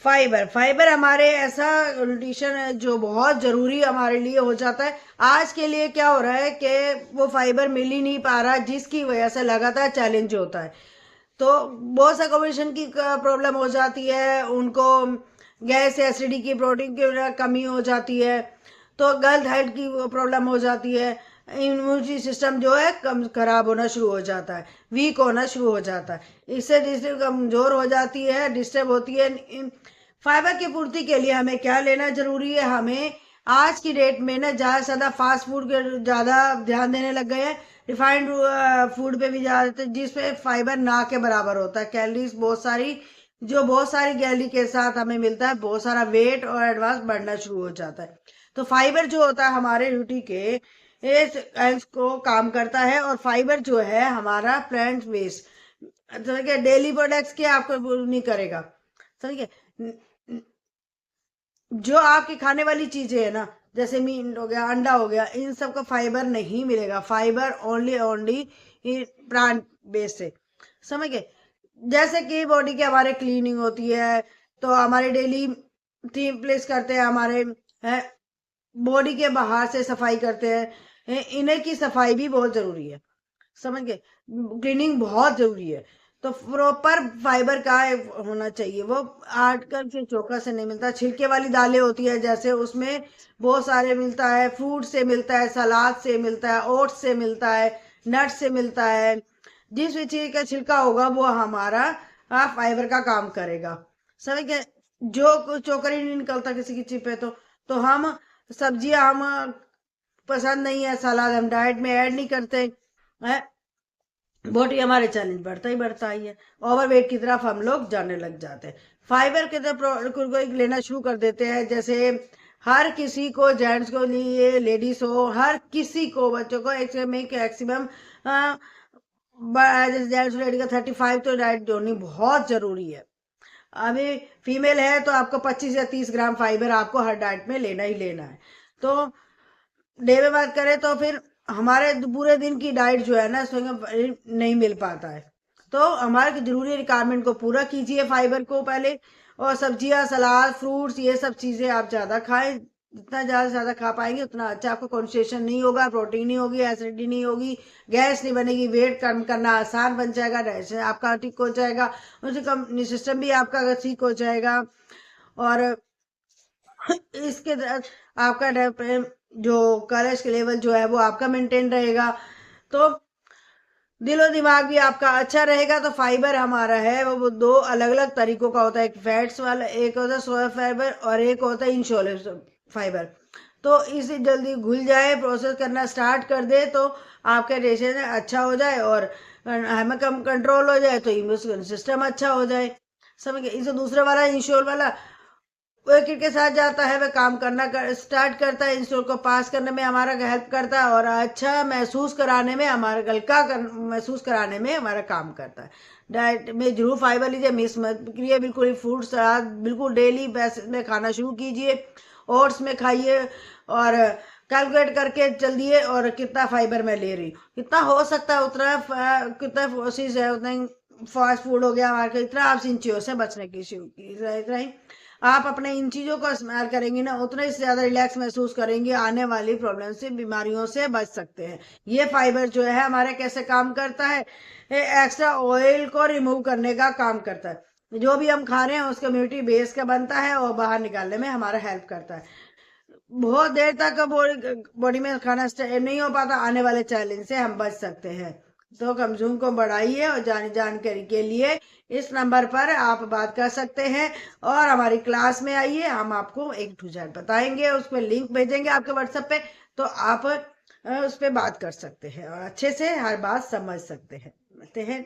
Fibre fibre हमारे ऐसा nutrition है जो बहुत जरूरी हमारे लिए हो जाता है। आज के लिए क्या हो रहा है कि वो फाइबर मिल ही नहीं पा रहा, जिसकी वजह से लगातार चैलेंज होता है। तो बहुत सा कॉम्बिनेशन की प्रॉब्लम हो जाती है उनको, गैस एसिडिटी की, प्रोटीन की कमी हो जाती है, तो गर्ल हेल्थ की प्रॉब्लम हो जाती है। इम्यूनिटी सिस्टम जो है कम खराब होना शुरू हो जाता है, वीक होना शुरू हो जाता है, इससे डिस्ट्रिब कमजोर हो जाती है, डिस्टर्ब होती है। फाइबर की पूर्ति के लिए हमें क्या लेना जरूरी है? हमें आज की डेट में ना ज़्यादा से ज़्यादा फास्ट फूड के ज़्यादा ध्यान देने लग गए हैं, रिफाइंड फूड पे भी ज़्यादा, जिसपे फाइबर ना के बराबर होता है, कैलोरीज बहुत सारी, जो बहुत सारी कैलोरी के साथ हमें मिलता है बहुत सारा वेट और एडवांस बढ़ना शुरू हो जाता है। तो फाइबर जो होता है हमारे ड्यूटी के इस एल्स को काम करता है, और फाइबर जो है हमारा प्लांट बेस्ड, समझ गए, डेली प्रोडक्ट्स के आपको वो नहीं करेगा, समझ गए। जो आपकी खाने वाली चीजें है ना, जैसे मीट हो गया, अंडा हो गया, इन सब का फाइबर नहीं मिलेगा, fibre only only plant based से, समझ गए। जैसे कि बॉडी के हमारे क्लीनिंग होती है, तो हमारे डेली टीम प्लेस करते हैं, हमारे बॉडी के बाहर से सफाई करते हैं, इनर की सफाई भी बहुत जरूरी है, समझ गए, क्लीनिंग बहुत जरूरी है। तो प्रॉपर फाइबर का होना चाहिए, वो आजकल के चोखा से नहीं मिलता, छिलके वाली दालें होती है जैसे, उसमें बहुत सारे मिलता है, फ्रूट से मिलता है, सलाद से मिलता है, ओट्स से मिलता है, नट से मिलता है। जिस भी चीज का छिलका होगा वो हमारा फाइबर का काम करेगा, समझ गए। जो चोकर ही नहीं निकलता किसी की चिप पे, तो हम सब्जियां हम पसंद नहीं है, सलाद हम डाइट में ऐड नहीं करते हैं, बॉडी हमारे चैलेंज बढ़ता ही बढ़ता ही है, ओवरवेट की तरफ हम लोग जाने लग जाते हैं। फाइबर के तरफ कोई लेना शुरू कर देते हैं, जैसे हर किसी को, जेंट्स को लिए, लेडीज हो, हर किसी को, बच्चों को मैक्सिमम जैसे जेंट्स लेडी का 35 तो डाइट होनी बहुत जरूरी है। अभी फीमेल है तो आपको 25 या 30 ग्राम फाइबर आपको हर डाइट में लेना ही लेना है। तो डे में बात करें तो फिर हमारे पूरे दिन की डाइट जो है ना उसमें नहीं मिल पाता है, तो हमारे जरूरी रिक्वायरमेंट को पूरा कीजिए फाइबर को पहले। और सब्जियां, सलाद, फ्रूट्स, ये सब चीजें आप ज्यादा खाएं, जितना ज्यादा से ज्यादा खा पाएंगे उतना अच्छा, आपको कॉन्स्टिपेशन नहीं होगा, प्रोटीन नहीं होगी, एसिडिटी नहीं होगी, गैस नहीं बनेगी, वेट कम करना आसान बन जाएगा, डाइजेशन आपका ठीक हो जाएगा, उससे कम सिस्टम भी आपका ठीक हो जाएगा। और इसके तहत आपका जो कोलेस्ट्रॉल लेवल जो है वो आपका मेंटेन रहेगा, तो दिलो दिमाग भी आपका अच्छा रहेगा। तो फाइबर हमारा है वो दो अलग अलग तरीकों का होता है, एक फैट्स वाला, एक होता है सोया फाइबर, और एक होता है इंसोलेबल फाइबर। तो इसे जल्दी घुल जाए, प्रोसेस करना स्टार्ट कर दे, तो आपका डाइजेशन अच्छा हो जाए, और हमें कम कंट्रोल हो जाए, तो इम्यून सिस्टम अच्छा हो जाए, समझ गए। इसे दूसरा वाला इंश्योर वाला वो एक के साथ जाता है, वह काम करना स्टार्ट करता है, इंस्टॉल को पास करने में हमारा हेल्प करता है, और अच्छा महसूस कराने में, हमारा महसूस कराने में हमारा काम करता है। डाइट में जरूर फाइबर लीजिए, मिस मत करिए बिल्कुल ही। फ्रूट सलाद बिल्कुल डेली बेसिस में खाना शुरू कीजिए, ओट्स में खाइए, और कैलकुलेट करके चलिए, और कितना फाइबर मैं ले रही हूँ, कितना हो सकता है उतना, कितना कोशिश है उतना। फास्ट फूड हो गया हमारे, इतना आप इन चीजों से बचने की शुरू की, इतना ही आप अपने इन चीजों को इस्तेमाल करेंगे ना, उतना ही ज्यादा रिलैक्स महसूस करेंगे, आने वाली प्रॉब्लम से, बीमारियों से बच सकते हैं। ये फाइबर जो है हमारे कैसे काम करता है, एक्स्ट्रा ऑयल को रिमूव करने का काम करता है, जो भी हम खा रहे हैं उसका इम्यूनिटी बेस का बनता है, और बाहर निकालने में हमारा हेल्प करता है। बहुत देर तक बॉडी बॉडी में खाना नहीं हो पाता, आने वाले चैलेंज से हम बच सकते हैं। तो कंज्यूम को बढ़ाइए, और जानकारी के लिए इस नंबर पर आप बात कर सकते हैं, और हमारी क्लास में आइए, हम आपको एक टू जेड बताएंगे, उस पर लिंक भेजेंगे आपके व्हाट्सएप पे, तो आप उस पर बात कर सकते हैं, और अच्छे से हर बात समझ सकते हैं। मिलते हैं।